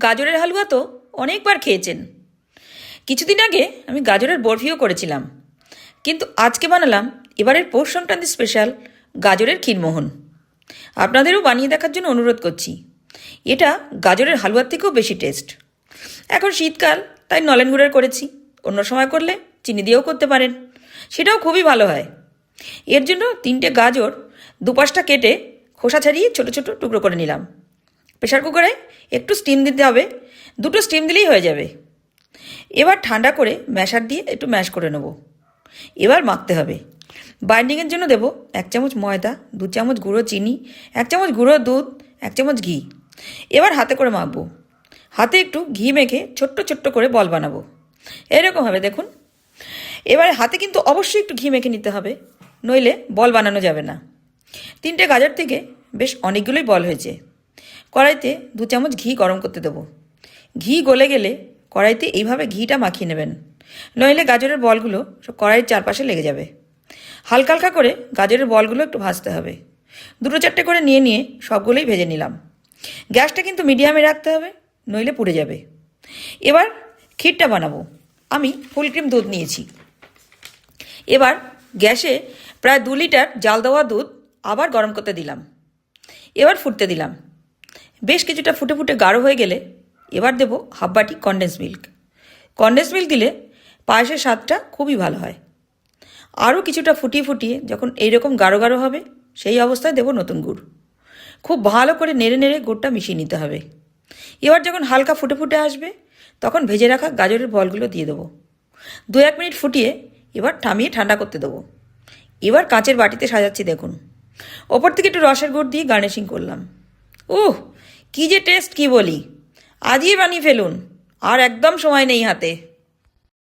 গাজরের হালুয়া তো অনেকবার খেয়েছেন। কিছুদিন আগে আমি গাজরের বরফিও করেছিলাম, কিন্তু আজকে বানালাম এবারের পৌষ সংক্রান্তি স্পেশাল গাজরের ক্ষীরমোহন। আপনাদেরও বানিয়ে দেখার জন্য অনুরোধ করছি। এটা গাজরের হালুয়ার থেকেও বেশি টেস্ট। এখন শীতকাল, তাই নলেন গুড়ের করেছি। অন্য সময় করলে চিনি দিয়েও করতে পারেন, সেটাও খুবই ভালো হয়। এর জন্য 3টে গাজর দুপাশটা কেটে খোসা ছাড়িয়ে ছোট ছোট টুকরো করে নিলাম। প্রেশার কুকারে একটু স্টিম দিতে হবে, 2টো স্টিম দিলেই হয়ে যাবে। এবার ঠান্ডা করে ম্যাশার দিয়ে একটু ম্যাশ করে নেব। এবার মাখতে হবে। বাইন্ডিংয়ের জন্য দেব 1 চামচ ময়দা, 2 চামচ গুঁড়ো চিনি, 1 চামচ গুঁড়ো দুধ, 1 চামচ ঘি। এবার হাতে করে মাখবো। হাতে একটু ঘি মেখে ছোট্ট ছোট্ট করে বল বানাবো, এরকম হবে দেখুন। এবার হাতে কিন্তু অবশ্যই একটু ঘি মেখে নিতে হবে, নইলে বল বানানো যাবে না। 3টে গাজর থেকে বেশ অনেকগুলোই বল হয়েছে। কড়াইতে 2 চামচ ঘি গরম করতে দেবো। ঘি গলে গেলে কড়াইতে এইভাবে ঘিটা মাখিয়ে নেবেন, নইলে গাজরের বলগুলো সব কড়াইয়ের চারপাশে লেগে যাবে। হালকা হালকা করে গাজরের বলগুলো একটু ভাজতে হবে। 2-4টে করে নিয়ে নিয়ে সবগুলোই ভেজে নিলাম। গ্যাসটা কিন্তু মিডিয়ামে রাখতে হবে, নইলে পুড়ে যাবে। এবার ক্ষীরটা বানাবো। আমি ফুল ক্রিম দুধ নিয়েছি। এবার গ্যাসে প্রায় 2 লিটার জাল দেওয়া দুধ আবার গরম করতে দিলাম। এবার ফুটতে দিলাম। বেশ কিছুটা ফুটে ফুটে গাঢ় হয়ে গেলে এবার দেব হাফ বাটি কনডেন্স মিল্ক। কনডেন্স মিল্ক দিলে পায়েসের স্বাদটা খুবই ভালো হয়। আরও কিছুটা ফুটিয়ে ফুটিয়ে যখন এইরকম গাঢ় গাঢ় হবে, সেই অবস্থায় দেব নতুন গুড়। খুব ভালো করে নেড়ে নেড়ে গুড়টা মিশিয়ে নিতে হবে। এবার যখন হালকা ফুটে ফুটে আসবে, তখন ভেজে রাখা গাজরের বলগুলো দিয়ে দেবো। 2-1 মিনিট ফুটিয়ে এবার থামিয়ে ঠান্ডা করতে দেবো। এবার কাঁচের বাটিতে সাজাচ্ছি দেখুন। ওপর থেকে একটু রসের গুড় দিয়ে গার্নিশিং করলাম। উহ, কী যে টেস্ট, কি বলি! আজই বানিয়ে ফেলুন, আর একদম সময় নেই হাতে।